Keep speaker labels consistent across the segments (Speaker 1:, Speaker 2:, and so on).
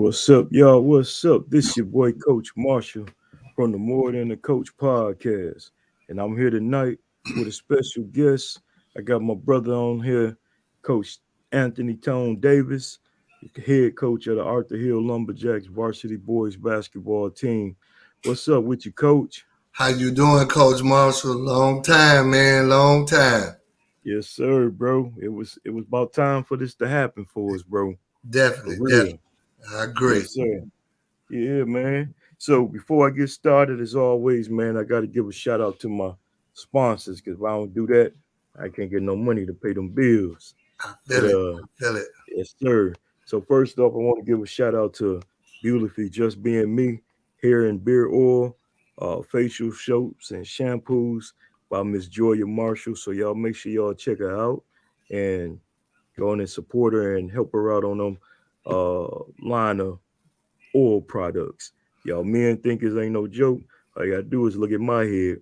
Speaker 1: What's up, y'all? What's up? This your boy Coach Marshall from the More Than the Coach podcast. And I'm here tonight with a special guest. I got my brother on here, Coach Anthony Tone Davis, head coach of the Arthur Hill Lumberjacks varsity boys basketball team. What's up with you, coach?
Speaker 2: How you doing, Coach Marshall? Long time, man. Long time.
Speaker 1: Yes, sir, bro. It was about time for this to happen for us, bro. For
Speaker 2: Definitely,
Speaker 1: real.
Speaker 2: definitely. I agree.
Speaker 1: Yes, sir. Yeah, man. So before I get started, as always, man, I got to give a shout out to my sponsors because if I don't do that, I can't get no money to pay them bills.
Speaker 2: I
Speaker 1: But
Speaker 2: feel it. I feel it.
Speaker 1: yes, sir. So first off, I want to give a shout out to Beautifully Just Being Me, hair and beard oil, facial soaps and shampoos by Miss Joya Marshall. So y'all make sure y'all check her out and go on and support her and help her out on them line of oil products. Y'all men think it ain't no joke. All you gotta do is look at my head.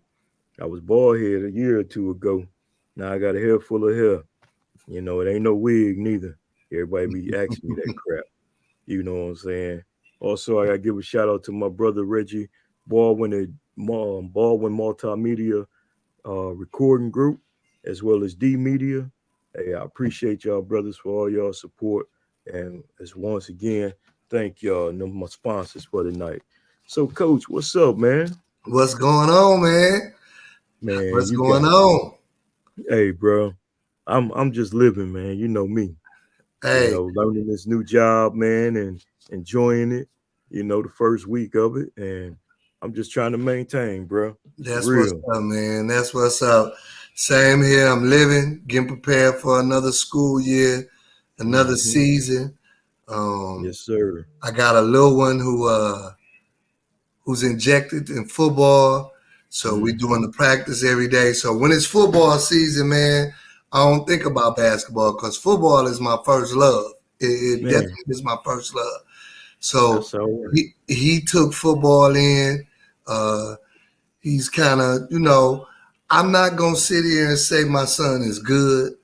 Speaker 1: I was bald head a year or two ago. Now I got a hair full of hair. It ain't no wig neither. Everybody be asking me that crap. You know what I'm saying? Also, I gotta give a shout out to my brother Reggie Baldwin at Baldwin Multimedia Recording Group, as well as D Media. Hey, I appreciate y'all brothers for all y'all support. And as once again, thank y'all and my sponsors for the night. So, Coach, what's up, man?
Speaker 2: What's going on, man?
Speaker 1: Man,
Speaker 2: What's
Speaker 1: you got
Speaker 2: going on?
Speaker 1: hey, bro. I'm just living, man. You know me.
Speaker 2: Hey,
Speaker 1: Learning this new job, man, and enjoying it. The first week of it, and I'm just trying to maintain, bro. For
Speaker 2: that's what's
Speaker 1: real.
Speaker 2: up, man. That's what's up. Same here. I'm living, getting prepared for another school year, another
Speaker 1: Hmm.
Speaker 2: season.
Speaker 1: Yes, sir.
Speaker 2: I got a little one who's injected in football. So we doing
Speaker 1: Hmm.
Speaker 2: the practice every day. So when it's football season, man, I don't think about basketball because football is my first love. It
Speaker 1: Man,
Speaker 2: definitely is my first love. So
Speaker 1: that's all right.
Speaker 2: he took football in. Uh, he's kind of, I'm not gonna sit here and say my son is good.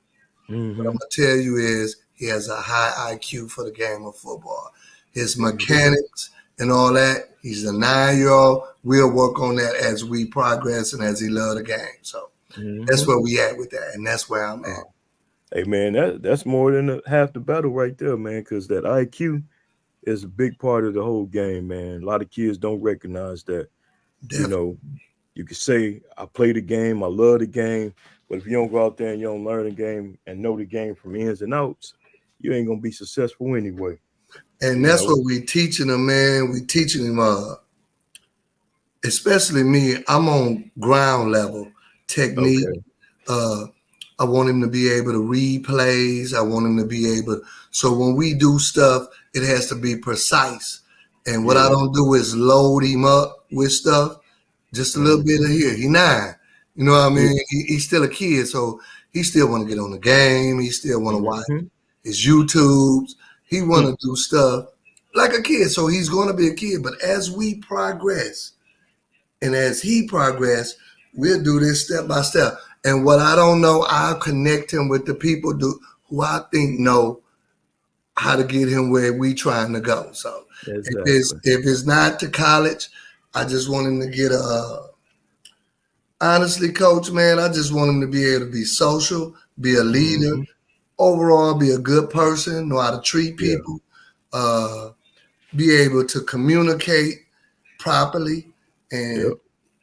Speaker 2: What I'm
Speaker 1: Hmm.
Speaker 2: gonna tell you is he has a high IQ for the game of football. His
Speaker 1: Hmm.
Speaker 2: mechanics and all that. He's a 9-year-old. We'll work on that as we progress and as he love the game. So that's
Speaker 1: Hmm.
Speaker 2: where we at with that, and that's where I'm at.
Speaker 1: Hey, man, that's more than half the battle right there, man. Because that IQ is a big part of the whole game, man. A lot of kids don't recognize that. You
Speaker 2: Definitely.
Speaker 1: know, you can say I play the game, I love the game, but if you don't go out there and you don't learn the game and know the game from ins and outs, you ain't gonna be successful anyway.
Speaker 2: And
Speaker 1: You
Speaker 2: that's
Speaker 1: know.
Speaker 2: what we teaching him, man. We teaching him, especially me. I'm on ground level technique.
Speaker 1: Okay.
Speaker 2: Uh, I want him to be able to read plays. I want him to be able. So when we do stuff, it has to be precise. And what I
Speaker 1: Yeah.
Speaker 2: don't do is load him up with stuff. Just a little bit
Speaker 1: Hmm.
Speaker 2: of here. He 9. You know what I
Speaker 1: Yeah.
Speaker 2: mean? He's still a kid, so he still want to get on the game. He still want to watch
Speaker 1: Hmm.
Speaker 2: his YouTubes. He want to do stuff like a kid. So he's going to be a kid. But as we progress, and as he progress, we'll do this step by step. And what I don't know, I'll connect him with the people who I think know how to get him where we trying to go. So
Speaker 1: Exactly.
Speaker 2: if it's not to college, I just want him to get honestly, coach, man, I just want him to be able to be social, be a leader,
Speaker 1: Hmm.
Speaker 2: overall be a good person, know how to treat
Speaker 1: Yeah.
Speaker 2: people, uh, be able to communicate properly, and
Speaker 1: Yep.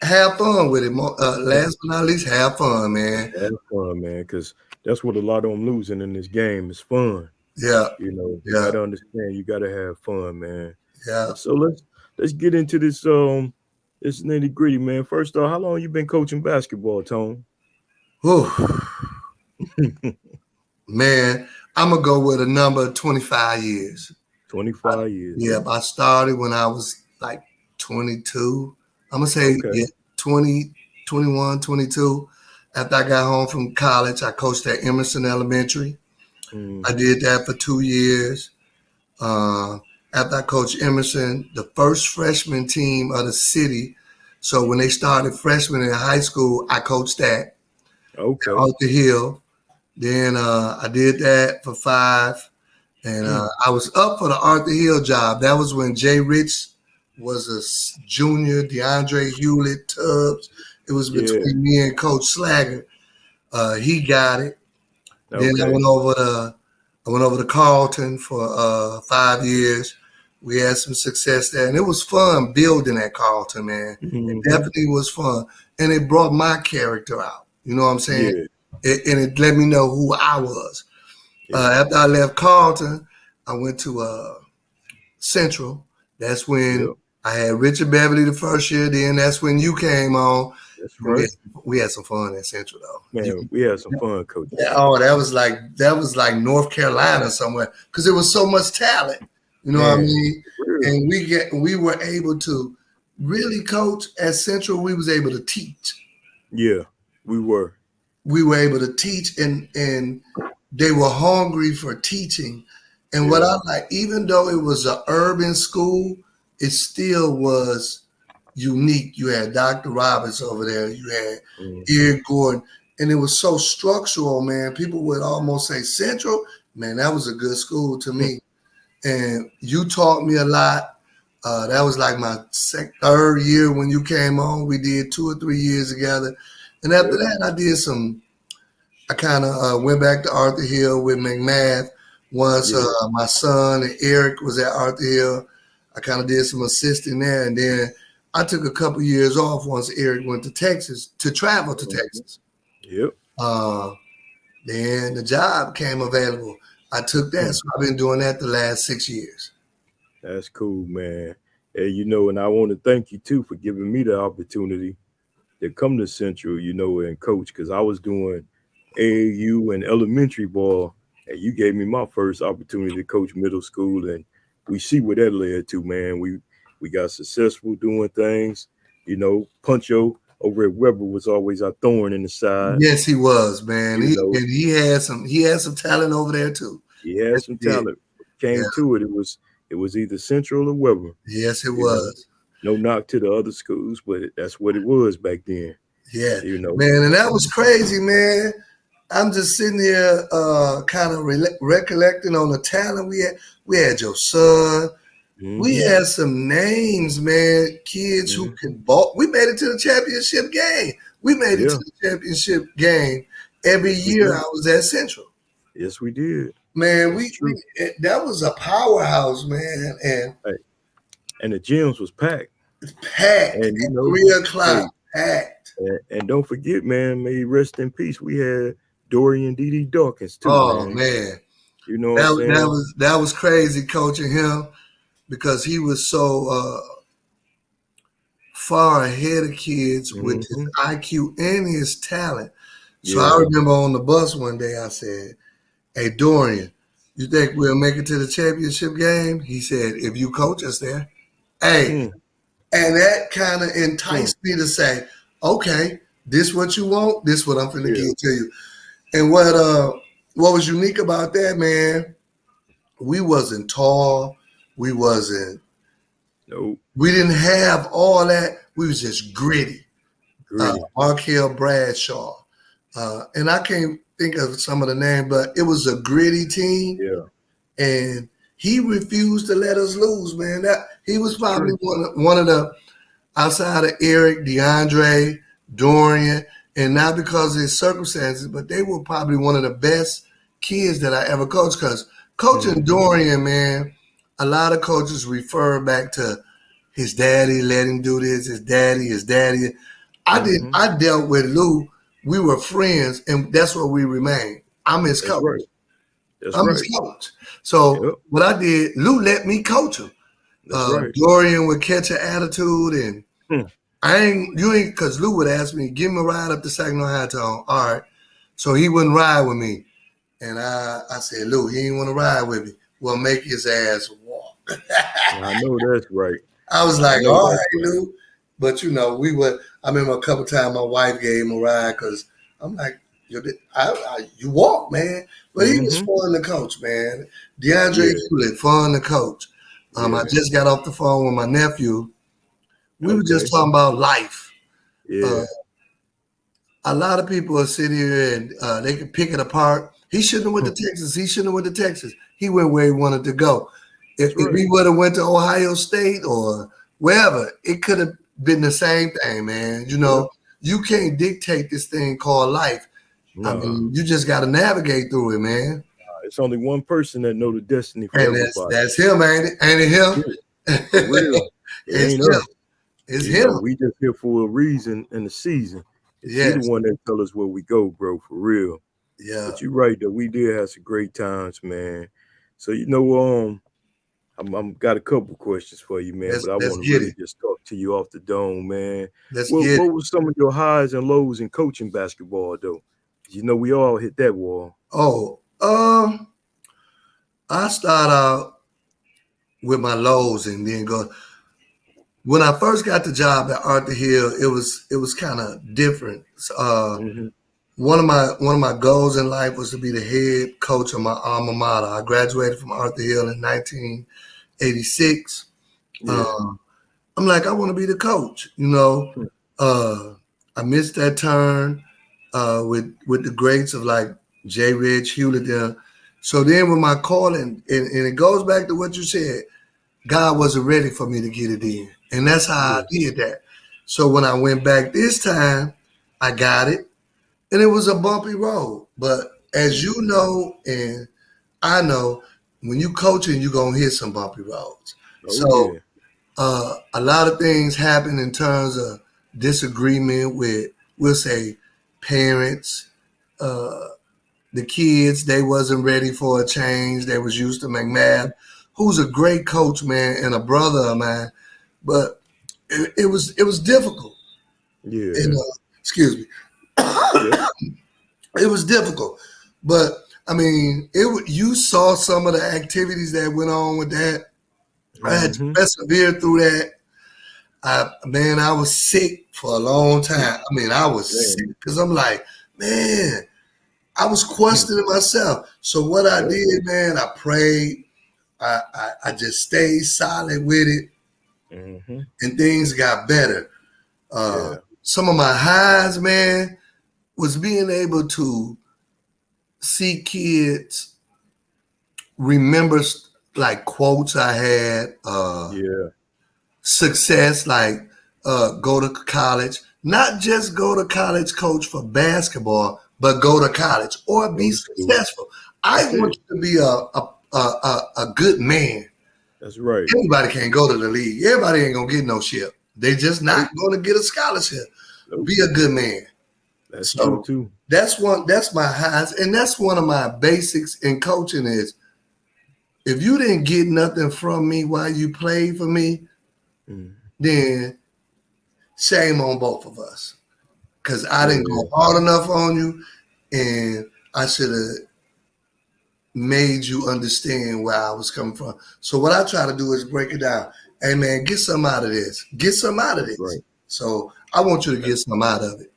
Speaker 2: have fun with it. Last but not least, have fun, man.
Speaker 1: Have fun, man, because that's what a lot of them losing in this game is fun.
Speaker 2: Yeah,
Speaker 1: You
Speaker 2: yeah,
Speaker 1: gotta understand. You gotta have fun, man.
Speaker 2: yeah.
Speaker 1: And so let's get into this nitty gritty, man. First off, how long you been coaching basketball, Tone?
Speaker 2: Whew. Man, I'm gonna go with a number of 25 years.
Speaker 1: 25 years.
Speaker 2: Yeah, I started when I was like 22. I'm gonna say
Speaker 1: Okay.
Speaker 2: yeah, 20, 21, 22. After I got home from college, I coached at Emerson Elementary. I
Speaker 1: Hmm.
Speaker 2: did that for 2 years. Uh, After I coached Emerson, the first freshman team of the city. So when they started freshmen in high school, I coached that
Speaker 1: Okay.
Speaker 2: out the hill. Then I did that for 5. And I was up for the Arthur Hill job. That was when Jay Rich was a junior, DeAndre Hewlett, Tubbs. It was between me and Coach Slagger. He got it. Then I went over to Carlton for 5 years. We had some success there, and it was fun building at Carlton, man. It definitely was fun, and it brought my character out. You know what I'm saying? And it let me know who I was. After I left Carlton, I went to Central. That's when I had Richard Beverly the first year. Then that's when you came on.
Speaker 1: That's right.
Speaker 2: We had some fun at Central, though.
Speaker 1: Man, we had some fun, Coach.
Speaker 2: Yeah, that was like North Carolina somewhere, because there was so much talent. You know what I mean? And we were able to really coach at Central. We was able to teach.
Speaker 1: Yeah, we were. We
Speaker 2: were able to teach, and they were hungry for teaching. And what I like, even though it was an urban school, it still was unique. You had Dr. Roberts over there. You had Eric Gordon. And it was so structural, man. People would almost say Central. Man, that was a good school to me. And you taught me a lot. That was like my third year when you came on. We did 2 or 3 years together. And after that, I kind of went back to Arthur Hill with McMath. Once my son and Eric was at Arthur Hill, I kind of did some assisting there. And then I took a couple years off once Eric went to Texas, to travel to Texas.
Speaker 1: Yep.
Speaker 2: Then the job came available. I took that. So I've been doing that the last 6 years.
Speaker 1: That's cool, man. And, and I want to thank you, too, for giving me the opportunity to come to Central, and coach, because I was doing AAU and elementary ball, and you gave me my first opportunity to coach middle school, and we see what that led to, man. We got successful doing things. Puncho over at Weber was always our thorn in the side.
Speaker 2: Yes, he was, man. He had some talent over there too.
Speaker 1: He had some talent. Came to it. It was either Central or Weber.
Speaker 2: Yes, it was.
Speaker 1: No knock to the other schools, but that's what it was back then.
Speaker 2: Yeah, man, and that was crazy, man. I'm just sitting here, kind of recollecting on the talent we had. We had your son. We had some names, man. Kids who could ball. We made it to the championship game. We made it to the championship game every year. I was at Central.
Speaker 1: Yes, we did.
Speaker 2: Man, that was a powerhouse, man,
Speaker 1: and the gyms was packed.
Speaker 2: Packed. And 3 o'clock, packed.
Speaker 1: And don't forget, man. May he rest in peace. We had Dorian D.D. Dawkins too.
Speaker 2: Oh man. That was crazy coaching him, because he was so far ahead of kids with his IQ and his talent. So I remember on the bus one day I said, "Hey Dorian, you think we'll make it to the championship game?" He said, "If you coach us there." Hey, and that kind of enticed me to say, "Okay, this what you want, this what I'm finna give to you." And what was unique about that, man, we wasn't tall. We wasn't.
Speaker 1: Nope.
Speaker 2: We didn't have all that. We was just gritty. Markel Bradshaw. And I can't think of some of the names, but it was a gritty team.
Speaker 1: Yeah.
Speaker 2: And he refused to let us lose, man. He was probably one of the, outside of Eric, DeAndre, Dorian, and not because of his circumstances, but they were probably one of the best kids that I ever coached. Because coaching Dorian, man, a lot of coaches refer back to his daddy let him do this, his daddy. I dealt with Lou. We were friends, and that's what we remained. I'm his coach.
Speaker 1: Right.
Speaker 2: I'm his coach. So what I did, Lou let me coach him. Dorian would catch an attitude, and because Lou would ask me, "Give him a ride up to Saginaw High-Town." All right. So he wouldn't ride with me. And I said, "Lou, he ain't want to ride with me. Well, make his ass walk."
Speaker 1: I know that's right.
Speaker 2: I was like, "All right, Lou." But, I remember a couple times my wife gave him a ride, because I'm like, you walk, man. But he was fun to coach, man. DeAndre Hewlett, fun to coach. I just got off the phone with my nephew. We were just talking about life.
Speaker 1: Yeah.
Speaker 2: A lot of people are sitting here and they can pick it apart. He shouldn't have went to Texas. He shouldn't have went to Texas. He went where he wanted to go. If
Speaker 1: right.
Speaker 2: he would have went to Ohio State or wherever, it could have been the same thing, man. You know, you can't dictate this thing called life.
Speaker 1: No.
Speaker 2: I mean, you just got to navigate through it, man.
Speaker 1: It's only one person that know the destiny for
Speaker 2: And
Speaker 1: everybody.
Speaker 2: that's him, ain't it? Ain't it him?
Speaker 1: For real. It ain't us.
Speaker 2: It's
Speaker 1: You
Speaker 2: him.
Speaker 1: know, we just here for a reason in the season.
Speaker 2: Yes.
Speaker 1: He's the one that tell us where we go, bro, for real.
Speaker 2: Yeah.
Speaker 1: But you're right, though. We did have some great times, man. So, you know, I'm got a couple questions for you, man, but I want to really just talk to you off the dome, man. What was some of your highs and lows in coaching basketball, though? You know, we all hit that wall.
Speaker 2: Oh, I start out with my lows and then go. When I first got the job at Arthur Hill, it was kind of different. One of my goals in life was to be the head coach of my alma mater. I graduated from Arthur Hill in 1986.
Speaker 1: Yeah.
Speaker 2: I'm like, I want to be the coach. You know, I missed that turn with the greats of like Jay Ridge, Hewlett there. So then with my calling, and it goes back to what you said, God wasn't ready for me to get it in. And that's how I did that. So when I went back this time, I got it. And it was a bumpy road. But as you know, and I know, when you coaching, you're going to hit some bumpy roads. A lot of things happen in terms of disagreement with, we'll say, parents, the kids. They wasn't ready for a change. They was used to McMahon, who's a great coach, man, and a brother of mine. But it was difficult.
Speaker 1: Yeah.
Speaker 2: And, excuse me. It was difficult. But, I mean, you saw some of the activities that went on with that. I had to persevere through that. I was sick for a long time. I mean, I was sick because I'm like, man, I was questioning myself. So what I did, man, I prayed. I just stayed solid with it, and things got better. Some of my highs, man, was being able to see kids remember like quotes I had, success, like go to college, not just go to college, coach, for basketball, but go to college or be successful. I want you to be a good man.
Speaker 1: That's right.
Speaker 2: Everybody can't go to the league. Everybody ain't gonna get no ship. They just not gonna get a scholarship. Be a good man.
Speaker 1: That's true too.
Speaker 2: That's my highs, and that's one of my basics in coaching is, if you didn't get nothing from me while you played for me, then shame on both of us. Because I didn't go hard enough on you, and I should have made you understand where I was coming from. So what I try to do is break it down. Hey, man, get some out of this. Get some out of this. Right. So I want you to get some out of it.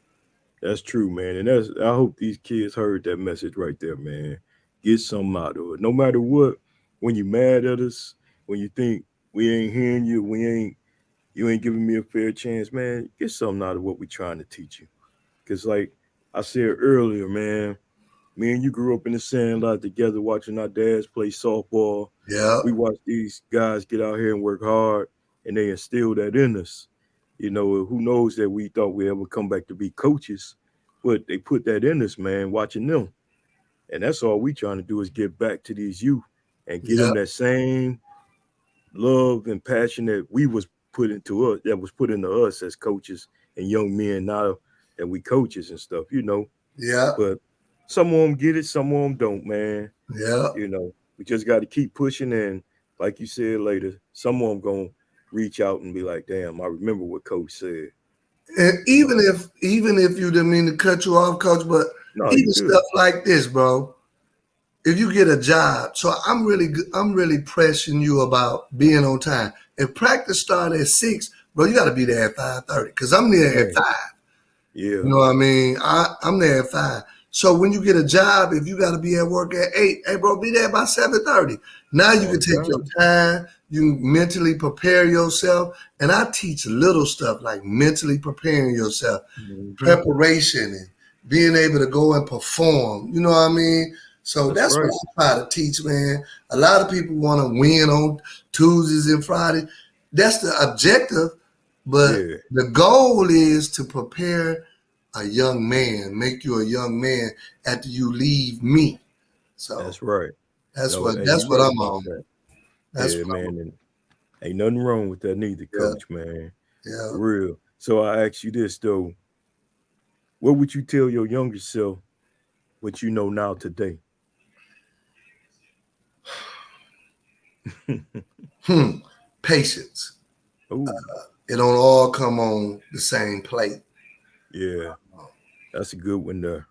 Speaker 1: That's true, man. And I hope these kids heard that message right there, man. Get something out of it. No matter what, when you mad at us, when you think we ain't hearing you, you ain't giving me a fair chance, man, get something out of what we trying to teach you. Because like I said earlier, man, me and you grew up in the sandlot together watching our dads play softball.
Speaker 2: Yeah.
Speaker 1: We watched these guys get out here and work hard, and they instilled that in us. You know, who knows that we thought we'd ever come back to be coaches, but they put that in us, man, watching them. And that's all we trying to do is get back to these youth and give them that same love and passion that we was put into us, that was put into us as coaches and young men now that we coaches and stuff, you know.
Speaker 2: Yeah.
Speaker 1: But some of them get it, some of them don't, man.
Speaker 2: Yeah.
Speaker 1: You know, we just got to keep pushing, and like you said later, some of them going to reach out and be like, damn, I remember what coach said.
Speaker 2: And even if you didn't mean to cut you off, coach, but even stuff like this, bro, if you get a job, so I'm really pressing you about being on time. If practice started at 6, bro, you got to be there at 5:30 because I'm there at 5.
Speaker 1: Yeah.
Speaker 2: You know what I mean? I'm there at 5. So when you get a job, if you got to be at work at 8, hey, bro, be there by 7:30. Now you can take your time. You mentally prepare yourself. And I teach little stuff like mentally preparing yourself, preparation, and being able to go and perform. You know what I mean? So
Speaker 1: That's
Speaker 2: that's what
Speaker 1: right.
Speaker 2: I try to teach, man. A lot of people want to win on Tuesdays and Fridays. That's the objective, but
Speaker 1: Yeah,
Speaker 2: the goal is to prepare a young man, make you a young man after you leave me. So
Speaker 1: that's right.
Speaker 2: that's
Speaker 1: No,
Speaker 2: what
Speaker 1: and
Speaker 2: that's
Speaker 1: you're
Speaker 2: what
Speaker 1: right
Speaker 2: I'm
Speaker 1: about
Speaker 2: on.
Speaker 1: that.
Speaker 2: That's
Speaker 1: Yeah,
Speaker 2: what I'm
Speaker 1: man,
Speaker 2: on.
Speaker 1: and ain't nothing wrong with that neither,
Speaker 2: Yeah,
Speaker 1: coach, man.
Speaker 2: yeah.
Speaker 1: For real. So I ask you this though. What would you tell your younger self what you know now today?
Speaker 2: Patience.
Speaker 1: Oh,
Speaker 2: It don't all come on the same plate.
Speaker 1: yeah. That's a good one there.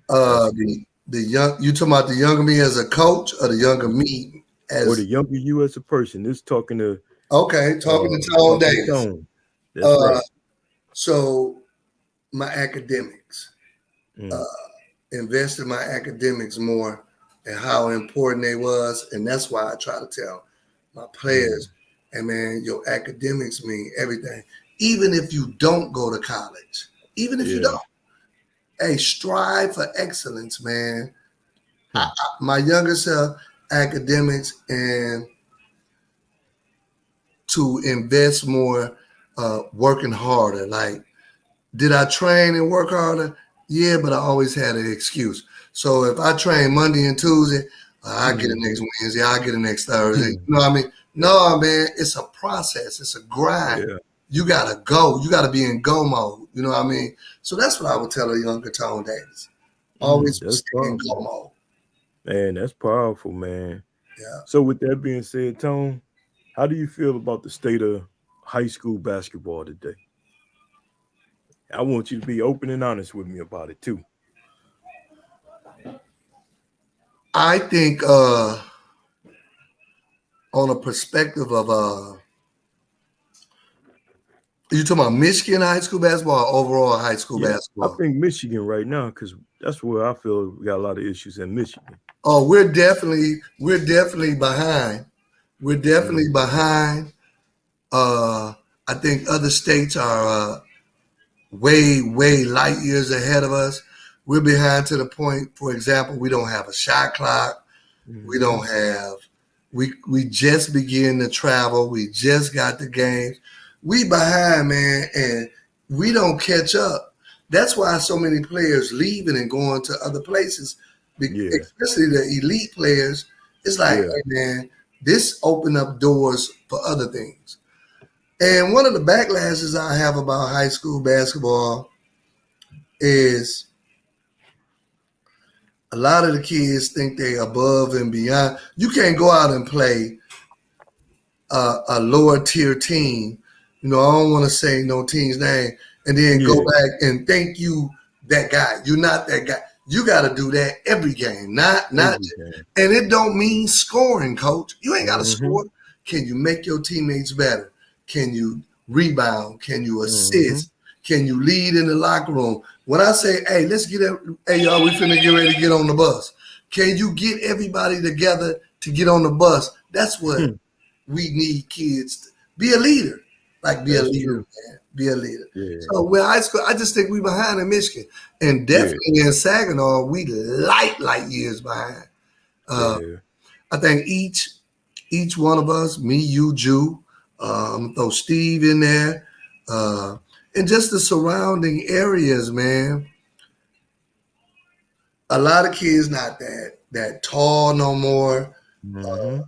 Speaker 1: That's
Speaker 2: Uh,
Speaker 1: a good
Speaker 2: the young you talking about the younger me as a coach or the younger
Speaker 1: one.
Speaker 2: me
Speaker 1: Or the
Speaker 2: as
Speaker 1: younger you as a person. This talking to
Speaker 2: okay, talking to Tone
Speaker 1: talking to
Speaker 2: Davis.
Speaker 1: Tone. That's
Speaker 2: Uh,
Speaker 1: right.
Speaker 2: so my academics, uh,
Speaker 1: Mm,
Speaker 2: invest in my academics more and how important they was, and that's why I try to tell my
Speaker 1: mm,
Speaker 2: players, and man, your academics mean everything. Even if you don't go to college, even if you
Speaker 1: yeah.
Speaker 2: don't, hey, strive for excellence, man.
Speaker 1: Hmm,
Speaker 2: My younger self, academics, and to invest more, working harder. Like, did I train and work harder? Yeah, but I always had an excuse. So if I train Monday and Tuesday, I get it next
Speaker 1: mhm,
Speaker 2: Wednesday, I get it next Thursday.
Speaker 1: hmm,
Speaker 2: You know what I mean? No, man, it's a process. It's a grind.
Speaker 1: yeah.
Speaker 2: You gotta go. You gotta be in go mode. You know what I mean? So that's what I would tell a younger Tone Davis. Always
Speaker 1: That's
Speaker 2: stay in go
Speaker 1: powerful.
Speaker 2: mode.
Speaker 1: Man, that's powerful, man.
Speaker 2: Yeah.
Speaker 1: So with that being said, Tone, how do you feel about the state of high school basketball today? I want you to be open and honest with me about it too.
Speaker 2: I think on a perspective of you talking about Michigan high school basketball or overall high school
Speaker 1: Yeah, I
Speaker 2: basketball?
Speaker 1: think Michigan right now, because that's where I feel we got a lot of issues in Michigan.
Speaker 2: Oh, we're definitely behind. We're definitely
Speaker 1: Mhm.
Speaker 2: behind. I think other states are way light years ahead of us. We're behind to the point, for example, we don't have a shot clock. We
Speaker 1: Mhm.
Speaker 2: don't have we just begin to travel. We just got the games. We behind, man, and we don't catch up. That's why so many players leaving and going to other places,
Speaker 1: Yeah,
Speaker 2: especially the elite players. It's like,
Speaker 1: yeah,
Speaker 2: hey, man, this opened up doors for other things. And one of the backlashes I have about high school basketball is a lot of the kids think they above and beyond. You can't go out and play a lower tier team. You know, I don't want to say no team's name, and then go
Speaker 1: yeah.
Speaker 2: back and think you that guy. You're not that guy. You got to do that every game, not.
Speaker 1: Every game.
Speaker 2: And it don't mean scoring, coach. You ain't got to
Speaker 1: Mhm.
Speaker 2: score. Can you make your teammates better? Can you rebound? Can you
Speaker 1: Mhm.
Speaker 2: assist? Can you lead in the locker room? When I say, hey, let's get up, hey y'all, we finna get ready to get on the bus. Can you get everybody together to get on the bus? That's what
Speaker 1: Hmm.
Speaker 2: we need kids to be a leader. Like be a
Speaker 1: That's
Speaker 2: leader,
Speaker 1: true.
Speaker 2: man. Be a leader.
Speaker 1: Yeah,
Speaker 2: So with high school, I just think we behind in Michigan. And
Speaker 1: yeah,
Speaker 2: definitely in Saginaw, we light years behind. Uh,
Speaker 1: yeah.
Speaker 2: I think each one of us, me, you, Jew, throw Steve in there, uh, and just the surrounding areas, man. A lot of kids not that tall no more.
Speaker 1: Mhm.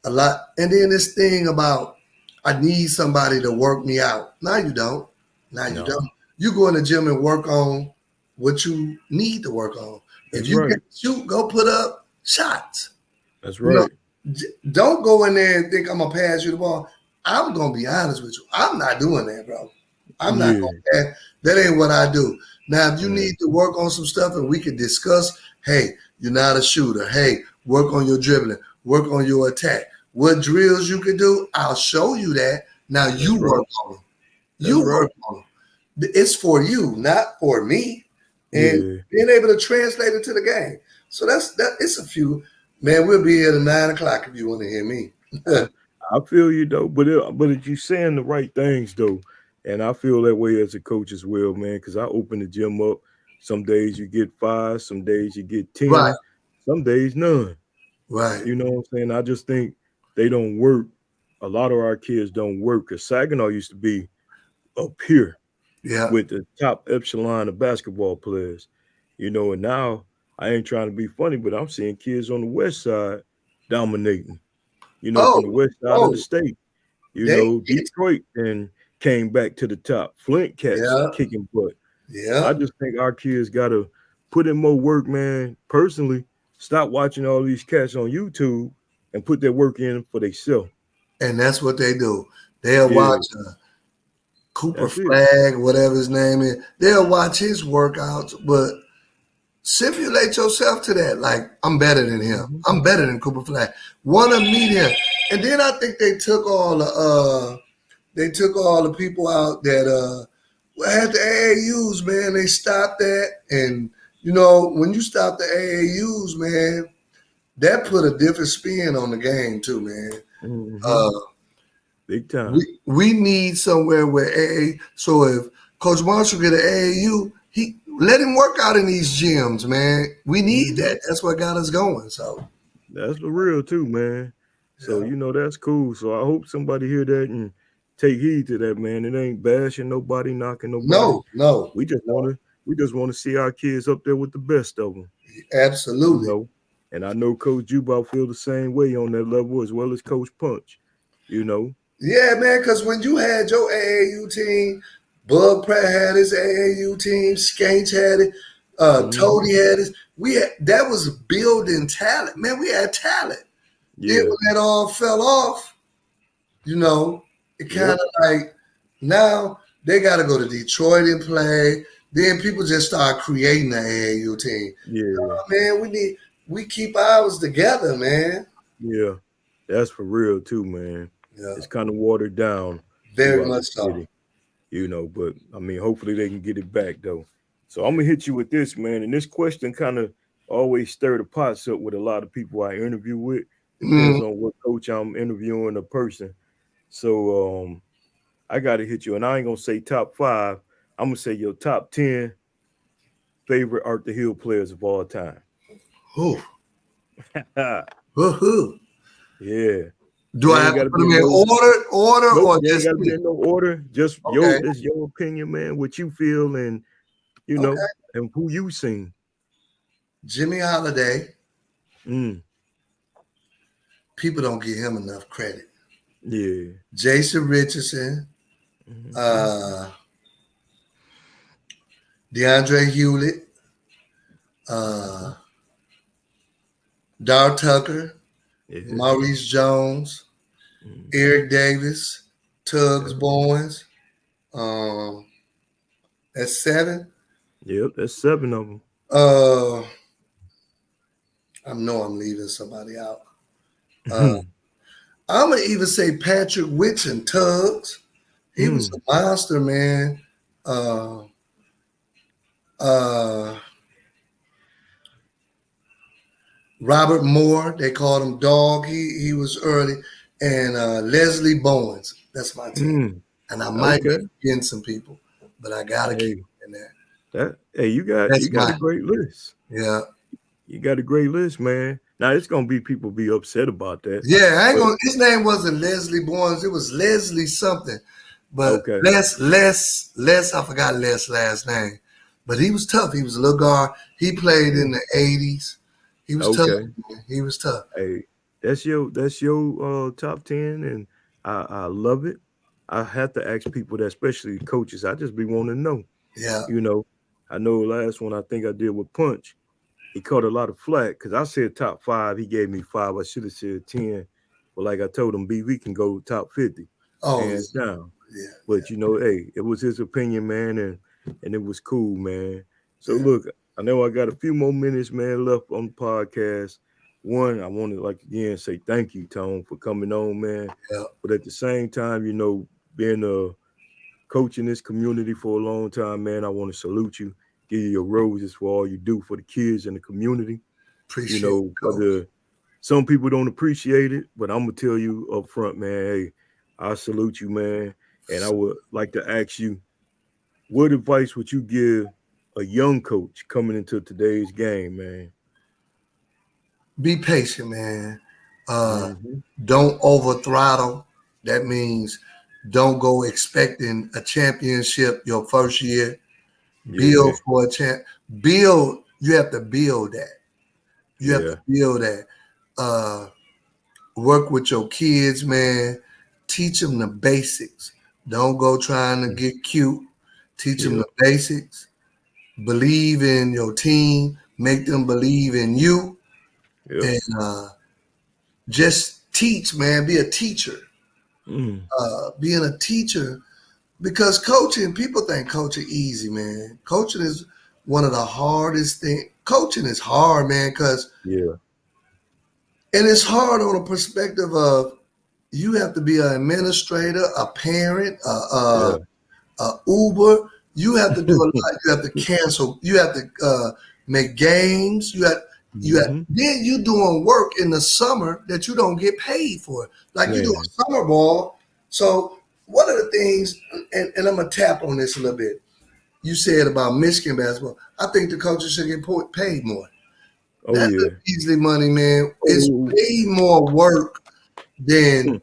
Speaker 2: A lot, and then this thing about I need somebody to work me out. Now you don't. Now you
Speaker 1: No,
Speaker 2: don't. You go in the gym and work on what you need to work on. If
Speaker 1: that's
Speaker 2: you can
Speaker 1: right.
Speaker 2: shoot, go put up shots.
Speaker 1: That's
Speaker 2: You know,
Speaker 1: right.
Speaker 2: don't go in there and think I'm gonna pass you the ball. I'm gonna be honest with you. I'm not doing that, bro. I'm not
Speaker 1: Yeah.
Speaker 2: gonna pass. That ain't what I do. Now, if you need to
Speaker 1: Mhm.
Speaker 2: work on some stuff and we can discuss, hey, you're not a shooter. Hey, work on your dribbling, work on your attack. What drills you can do, I'll show you that. Now you
Speaker 1: That's right.
Speaker 2: work on them.
Speaker 1: That's
Speaker 2: You
Speaker 1: right.
Speaker 2: work on them. It's for you, not for me. And
Speaker 1: Yeah.
Speaker 2: being able to translate it to the game. So that's that. It's a few. Man, we'll be here at 9 o'clock if you want to hear me.
Speaker 1: I, I feel you though, but you saying the right things though, and I feel that way as a coach as well, man. Because I open the gym up. Some days you get 5, some days you get
Speaker 2: Right.
Speaker 1: 10, some days none.
Speaker 2: Right.
Speaker 1: You know what I'm saying? I just think they don't work. A lot of our kids don't work because Saginaw used to be up here
Speaker 2: Yeah.
Speaker 1: with the top epsilon of basketball players. And now I ain't trying to be funny, but I'm seeing kids on the west side dominating, from the
Speaker 2: Oh,
Speaker 1: west side of the
Speaker 2: oh,
Speaker 1: state.
Speaker 2: they it.
Speaker 1: Detroit and came back to the top. Flint cats
Speaker 2: Yeah.
Speaker 1: kicking butt. I
Speaker 2: Yeah.
Speaker 1: just think our kids gotta put in more work, man. Personally, stop watching all these cats on YouTube and put their work in for themselves.
Speaker 2: And that's what they do. They'll
Speaker 1: Yeah,
Speaker 2: watch Cooper
Speaker 1: that's it.
Speaker 2: Flag, whatever his name is. They'll watch his workouts, but simulate yourself to that. Like, I'm better than him.
Speaker 1: Mhm.
Speaker 2: I'm better than Cooper Flag. Want to meet him. And then I think they took all the people out that had the AAUs, man. They stopped that. And when you stop the AAUs, man, that put a different spin on the game too, man.
Speaker 1: Mhm.
Speaker 2: Uh,
Speaker 1: Big time.
Speaker 2: we need somewhere where AA. So if Coach Marshall get an AAU, he let him work out in these gyms, man. We need
Speaker 1: Mhm.
Speaker 2: that. That's what got us going. So
Speaker 1: That's the real too, man. So
Speaker 2: yeah.
Speaker 1: that's cool. So I hope somebody hear that and take heed to that, man. It ain't bashing nobody, knocking nobody.
Speaker 2: No, no,
Speaker 1: We just
Speaker 2: no,
Speaker 1: wanna we just want to see our kids up there with the best of them. you
Speaker 2: absolutely.
Speaker 1: know. And I know Coach Jubal feel the same way on that level as well as Coach Punch. You know.
Speaker 2: Yeah, man. Because when you had your AAU team, Bug Pratt had his AAU team, Skanch had it,
Speaker 1: Mhm.
Speaker 2: Toady had it. That was building talent, man. We had talent. Then
Speaker 1: Yeah.
Speaker 2: when that all fell off, you know, it kind
Speaker 1: Yep.
Speaker 2: of like now they got to go to Detroit and play. Then people just start creating the AAU team.
Speaker 1: Yeah.
Speaker 2: Oh, man, we keep ours together, man.
Speaker 1: Yeah. That's for real too, man.
Speaker 2: Yeah,
Speaker 1: It's kind of watered down
Speaker 2: very
Speaker 1: throughout the
Speaker 2: much so.
Speaker 1: city. But I mean, hopefully they can get it back though. So I'm gonna hit you with this, man. And this question kind of always stir the pots up with a lot of people I interview with. Depends
Speaker 2: Mhm.
Speaker 1: on what coach I'm interviewing a person. So I gotta hit you, and I ain't gonna say top five. I'm gonna say your top 10 favorite Arthur Hill players of all time.
Speaker 2: Whew. Woo-hoo.
Speaker 1: Yeah.
Speaker 2: Do
Speaker 1: It
Speaker 2: I
Speaker 1: ain't
Speaker 2: have to
Speaker 1: gotta
Speaker 2: put
Speaker 1: be
Speaker 2: them
Speaker 1: in
Speaker 2: in
Speaker 1: no
Speaker 2: order,
Speaker 1: nope,
Speaker 2: or
Speaker 1: you ain't
Speaker 2: just
Speaker 1: gotta be
Speaker 2: me?
Speaker 1: in no order. Just
Speaker 2: Okay,
Speaker 1: that's your opinion, man. What you feel and
Speaker 2: okay.
Speaker 1: and who you seen.
Speaker 2: Jimmy Holiday.
Speaker 1: Mm,
Speaker 2: People don't give him enough credit.
Speaker 1: yeah.
Speaker 2: Jason Richardson,
Speaker 1: Mhm.
Speaker 2: uh, DeAndre Hewlett, uh, Dar Tucker,
Speaker 1: Yeah.
Speaker 2: Maurice Jones,
Speaker 1: Mhm.
Speaker 2: Eric Davis, Tugs
Speaker 1: Yep.
Speaker 2: Bowens. Um, that's seven.
Speaker 1: Yep. That's 7 of them.
Speaker 2: Uh, I know I'm leaving somebody out. Uh, I'm gonna even say Patrick Whitson, Tugs. He was
Speaker 1: Mm.
Speaker 2: a monster, man. Uh, uh, Robert Moore, they called him Dog. He was early, and Leslie Bowens. That's my team,
Speaker 1: Mm.
Speaker 2: and I might be
Speaker 1: Okay.
Speaker 2: forgetting some people, but I gotta keep
Speaker 1: Hey,
Speaker 2: in there.
Speaker 1: you got
Speaker 2: That's
Speaker 1: you got a
Speaker 2: my
Speaker 1: great list.
Speaker 2: yeah.
Speaker 1: You got a great list, man. Now it's gonna be people be upset about that,
Speaker 2: Yeah, I ain't
Speaker 1: but
Speaker 2: gonna. His name wasn't Leslie Bowens. It was Leslie something, but
Speaker 1: okay.
Speaker 2: Les. I forgot Les' last name, but he was tough. He was a little guard. He played in
Speaker 1: Mm.
Speaker 2: the '80s. He was tough.
Speaker 1: Okay.
Speaker 2: Man. He was tough.
Speaker 1: Hey, that's your top 10, and I love it. I have to ask people that, especially coaches. I just be wanting to know.
Speaker 2: Yeah.
Speaker 1: You know, I know the last one I think I did with Punch. He caught a lot of flack because I said top 5. He gave me 5. I should have said 10. But like I told him, B, we can go top 50,
Speaker 2: Oh
Speaker 1: hands down.
Speaker 2: yeah.
Speaker 1: But hey, it was his opinion, man, and it was cool, man. So
Speaker 2: Yeah.
Speaker 1: look, I know I got a few more minutes, man, left on the podcast. One, I want to again say thank you, Tone, for coming on, man.
Speaker 2: Yeah.
Speaker 1: But at the same time, being a coach in this community for a long time, man, I want to salute you, give you your roses for all you do for the kids and the community.
Speaker 2: Appreciate it, Coach.
Speaker 1: Whether some people don't appreciate it, but I'm gonna tell you up front, man, hey, I salute you, man. And I would like to ask you, what advice would you give a young coach coming into today's game, man?
Speaker 2: Be patient, man.
Speaker 1: Mm-hmm.
Speaker 2: Don't over throttle. That means don't go expecting a championship your first year.
Speaker 1: Yeah.
Speaker 2: Build for a champ. Build. You have to build that. You have to
Speaker 1: Yeah.
Speaker 2: build that. Uh, Work with your kids, man. Teach them the basics. Don't go trying to get cute. Teach them
Speaker 1: Yeah.
Speaker 2: the basics. Believe in your team. Make them believe in you.
Speaker 1: Yep.
Speaker 2: And just teach, man. Be a teacher.
Speaker 1: Mm.
Speaker 2: Being a teacher, because coaching, people think coaching easy, man. Coaching is one of the hardest things. Coaching is hard, man,
Speaker 1: Yeah.
Speaker 2: and it's hard on a perspective of you have to be an administrator, a parent,
Speaker 1: Yeah.
Speaker 2: a Uber. You have to do a lot. You have to cancel. You have to make games.
Speaker 1: Mm-hmm.
Speaker 2: Then you doing work in the summer that you don't get paid for. Like you do
Speaker 1: Man.
Speaker 2: a summer ball. So one of the things, and I'm gonna tap on this a little bit. You said about Michigan basketball. I think the coaches should get paid more.
Speaker 1: Oh
Speaker 2: That's
Speaker 1: yeah.
Speaker 2: easily money, man. It's
Speaker 1: Oh.
Speaker 2: way more work than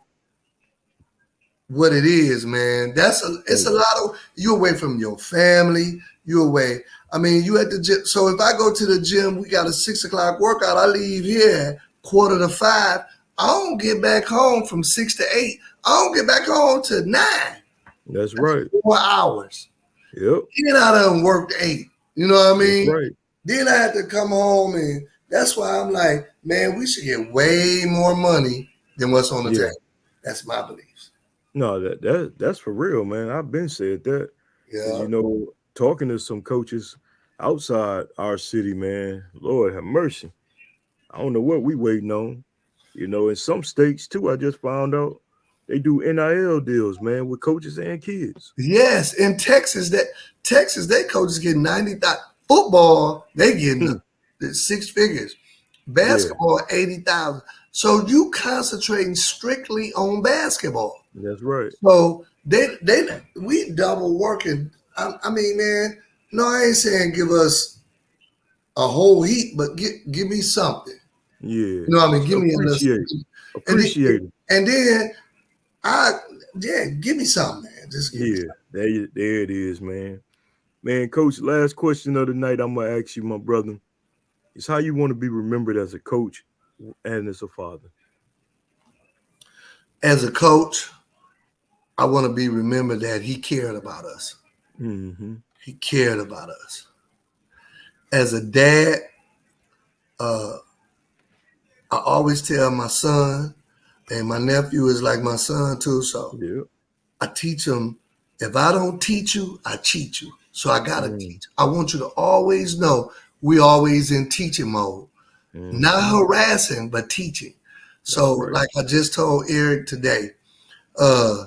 Speaker 2: what it is, man. It's a
Speaker 1: Oh.
Speaker 2: lot of you away from your family. You away. I mean, you at the gym. So if I go to the gym, we got a 6 o'clock workout. I leave here 4:45. I don't get back home from 6 to 8. I don't get back home to 9.
Speaker 1: That's right.
Speaker 2: 4 hours.
Speaker 1: Yep.
Speaker 2: Then I done worked 8. You know what I
Speaker 1: That's
Speaker 2: mean?
Speaker 1: right.
Speaker 2: Then I had to come home, and that's why I'm like, man, we should get way more money than what's on the
Speaker 1: Yeah.
Speaker 2: table. That's my beliefs.
Speaker 1: No, that's for real, man. I've been said that because
Speaker 2: Yeah.
Speaker 1: talking to some coaches outside our city, man. Lord have mercy. I don't know what we waiting on. In some states too, I just found out they do NIL deals, man, with coaches and kids.
Speaker 2: Yes, in Texas, they coaches get 90,000. Football, they getting
Speaker 1: Hmm.
Speaker 2: the 6 figures.
Speaker 1: Yeah,
Speaker 2: Basketball, 80,000. So you concentrating strictly on basketball.
Speaker 1: that's right.
Speaker 2: So we double working. I mean, man, no, I ain't saying give us a whole heap, but give me something.
Speaker 1: Yeah,
Speaker 2: You know what I mean?
Speaker 1: just
Speaker 2: Give me a little and then,
Speaker 1: appreciate it.
Speaker 2: and then I give me something, man. Just give me
Speaker 1: Yeah, there it is, man. Man, coach, last question of the night I'm gonna ask you, my brother, is how you want to be remembered as a coach and as a father.
Speaker 2: as a coach, I want to be remembered that he cared about us.
Speaker 1: Mm-hmm.
Speaker 2: He cared about us. As a dad, uh, I always tell my son, and my nephew is like my son too. So
Speaker 1: Yeah.
Speaker 2: I teach him. If I don't teach you, I cheat you. So I gotta
Speaker 1: Mm.
Speaker 2: teach. I want you to always know we always in teaching mode, not
Speaker 1: Mm-hmm.
Speaker 2: harassing, but teaching.
Speaker 1: That's
Speaker 2: So
Speaker 1: right.
Speaker 2: like I just told Eric today, uh,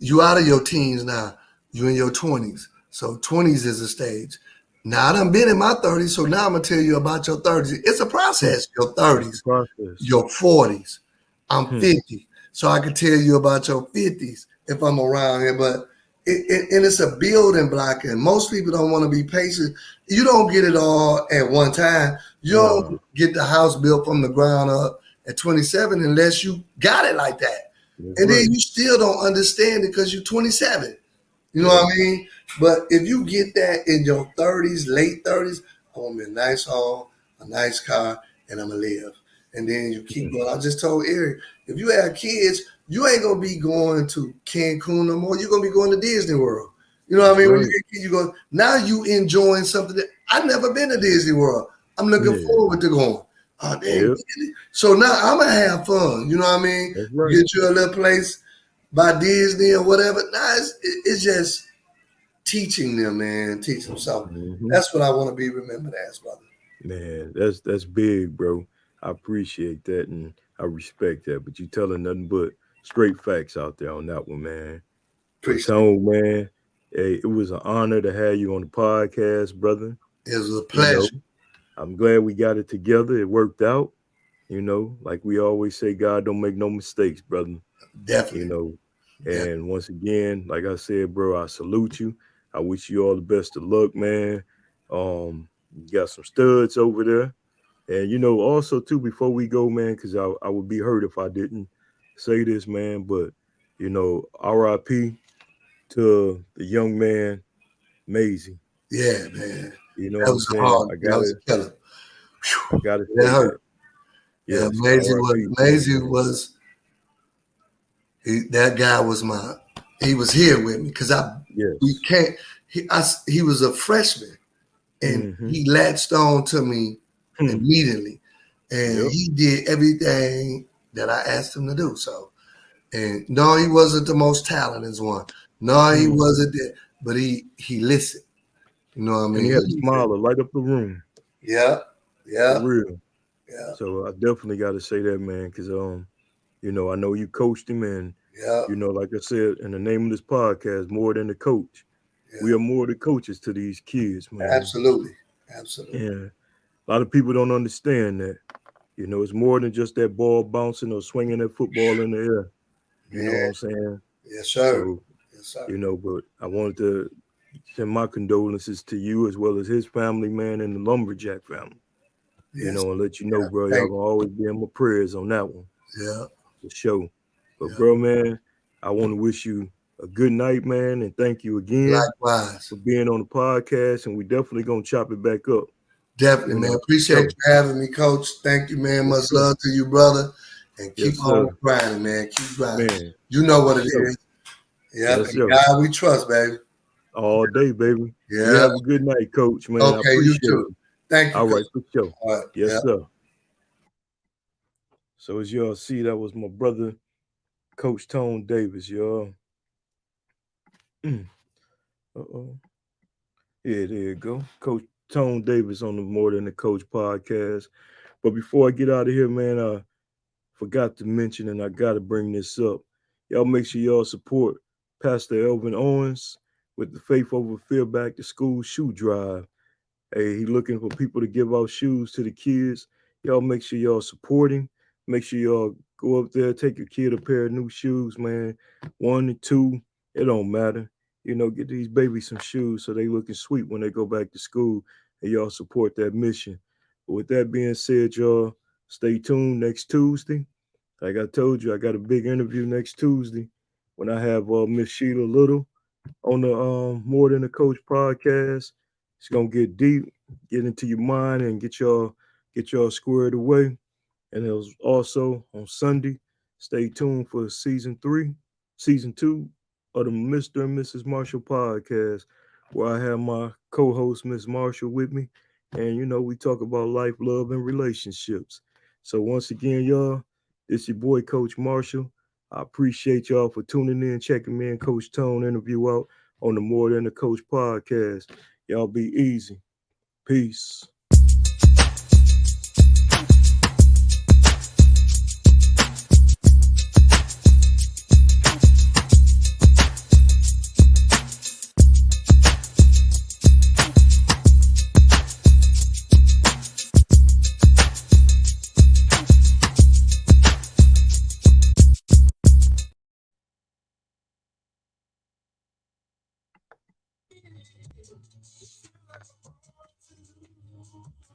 Speaker 2: you out of your teens now. You in your 20s. So 20s is a stage. Now I done been in my 30s, so now I'm gonna tell you about your 30s. It's a
Speaker 1: Hmm.
Speaker 2: process. Your
Speaker 1: It's a
Speaker 2: 30s,
Speaker 1: process.
Speaker 2: your 40s. I'm
Speaker 1: Hmm.
Speaker 2: 50, so I can tell you about your 50s if I'm around here. But and it's a building block, and most people don't want to be patient. You don't get it all at one time. You
Speaker 1: Nah,
Speaker 2: don't get the house built from the ground up at 27 unless you got it like that.
Speaker 1: that's
Speaker 2: And then
Speaker 1: right.
Speaker 2: you still don't understand it because you're 27. You know
Speaker 1: Yep.
Speaker 2: what I mean? But if you get that in your 30s, late 30s, I want me a nice home, a nice car, and I'm going to live. And then you keep
Speaker 1: Hmm.
Speaker 2: going. I just told Eric, if you have kids, you ain't going to be going to Cancun no more. You're going to be going to Disney World. You know what I
Speaker 1: That's
Speaker 2: mean? When you
Speaker 1: right.
Speaker 2: get kids, you go, now you enjoying something that I've never been to Disney World. I'm looking
Speaker 1: Yeah.
Speaker 2: forward to going. Oh, dang.
Speaker 1: Yep.
Speaker 2: Disney. So now I'm going to have fun. You know what I mean?
Speaker 1: That's right.
Speaker 2: Get you a little place by Disney or whatever. Nah, it's just teaching them, man. Teach them something.
Speaker 1: Hmm.
Speaker 2: That's what I want to be remembered as, brother.
Speaker 1: Man, that's big, bro. I appreciate that and I respect that. But you telling nothing but straight facts out there on that one, man. But
Speaker 2: Appreciate
Speaker 1: Tone, man, hey, it was an honor to have you on the podcast, brother.
Speaker 2: it. It was a
Speaker 1: You know,
Speaker 2: pleasure.
Speaker 1: I'm glad we got it together. It worked out. Like we always say, God don't make no mistakes, brother. you
Speaker 2: Definitely.
Speaker 1: know.
Speaker 2: Definitely.
Speaker 1: And once again, like I said, bro, I salute you. I wish you all the best of luck, man. You got some studs over there. And you know, also too, before we go, man, because I would be hurt if I didn't say this, man. But you know, R.I.P. to the young man, Maisie.
Speaker 2: Yeah, man.
Speaker 1: You know
Speaker 2: That
Speaker 1: what I'm
Speaker 2: was a
Speaker 1: saying?
Speaker 2: hard. That was a killer.
Speaker 1: I
Speaker 2: Whew.
Speaker 1: gotta
Speaker 2: That
Speaker 1: say that.
Speaker 2: hurt. Yeah,
Speaker 1: Yes,
Speaker 2: Maisie was
Speaker 1: R.I.P. to him,
Speaker 2: Maisie
Speaker 1: man.
Speaker 2: was that guy was he was here with me because we
Speaker 1: Yes.
Speaker 2: can't he was a freshman and
Speaker 1: Mm-hmm.
Speaker 2: he latched on to me
Speaker 1: Hmm.
Speaker 2: immediately and
Speaker 1: Yep.
Speaker 2: he did everything that I asked him to do. So and no, he wasn't the most talented one. No, he
Speaker 1: Hmm.
Speaker 2: wasn't there, but he listened. You know what I
Speaker 1: And
Speaker 2: mean?
Speaker 1: he
Speaker 2: He
Speaker 1: had a smile
Speaker 2: listened.
Speaker 1: to light up the room
Speaker 2: Yeah,
Speaker 1: for
Speaker 2: yeah,
Speaker 1: real.
Speaker 2: yeah,
Speaker 1: So I definitely got to say that, man, because you know, I know you coached him, and
Speaker 2: yeah,
Speaker 1: you know, like I said in the name of this podcast, more than the coach, we
Speaker 2: yeah.
Speaker 1: are more the coaches to these kids, man.
Speaker 2: Absolutely, absolutely.
Speaker 1: And a lot of people don't understand that. You know, it's more than just that ball bouncing or swinging that football in the air. You know what
Speaker 2: Man,
Speaker 1: I'm saying?
Speaker 2: yes, sir.
Speaker 1: So,
Speaker 2: Yes, sir.
Speaker 1: you know, but I wanted to send my condolences to you as well as his family, man, and the Lumberjack family. You
Speaker 2: Yes,
Speaker 1: know, and let you know,
Speaker 2: yeah.
Speaker 1: bro, y'all
Speaker 2: Thank
Speaker 1: gonna always be in my prayers on that one
Speaker 2: you. Yeah,
Speaker 1: for sure. But,
Speaker 2: yeah.
Speaker 1: bro, man, I want to wish you a good night, man, and thank you again
Speaker 2: Likewise.
Speaker 1: for being on the podcast. And we definitely gonna chop it back up,
Speaker 2: Definitely,
Speaker 1: you
Speaker 2: man.
Speaker 1: know, for
Speaker 2: Appreciate
Speaker 1: sure.
Speaker 2: you having me, Coach. Thank you, man.
Speaker 1: Yes,
Speaker 2: Much
Speaker 1: sir.
Speaker 2: love to you, brother. And keep
Speaker 1: Yes,
Speaker 2: on
Speaker 1: sir.
Speaker 2: grinding, man. Keep grinding.
Speaker 1: Man,
Speaker 2: You know
Speaker 1: for
Speaker 2: what it
Speaker 1: sure.
Speaker 2: is. Yep.
Speaker 1: Yes,
Speaker 2: And
Speaker 1: sir.
Speaker 2: God we trust, baby.
Speaker 1: All day, baby. You
Speaker 2: Yeah.
Speaker 1: have a good night, coach, man. I
Speaker 2: Okay, you
Speaker 1: appreciate
Speaker 2: too.
Speaker 1: you.
Speaker 2: Thank you,
Speaker 1: All
Speaker 2: Coach.
Speaker 1: right, for sure.
Speaker 2: All right.
Speaker 1: Yes,
Speaker 2: Yeah.
Speaker 1: sir. So as y'all see, that was my brother, Coach Tone Davis, y'all. Uh-oh. Yeah, there you go. Coach Tone Davis on the More Than the Coach podcast. But before I get out of here, man, I forgot to mention, and I got to bring this up. Y'all make sure y'all support Pastor Elvin Owens with the Faith Over Fear Back to School shoe drive. Hey, he looking for people to give out shoes to the kids. Y'all make sure y'all support him. Make sure y'all go up there, take your kid a pair of new shoes, man. 1 or 2, it don't matter. You know, get these babies some shoes so they looking sweet when they go back to school, and y'all support that mission. But with that being said, y'all stay tuned next Tuesday. Like I told you, I got a big interview next Tuesday when I have Miss Sheila Little on the More Than a Coach podcast. It's gonna get deep, get into your mind, and get y'all squared away. And it was also on Sunday. Stay tuned for season 2 of the Mr. and Mrs. Marshall podcast, where I have my co-host Miss Marshall with me, and you know we talk about life, love, and relationships. So once again, y'all, it's your boy Coach Marshall. I appreciate y'all for tuning in, checking me and Coach Tone interview out on the More Than a Coach podcast. Y'all be easy. Peace.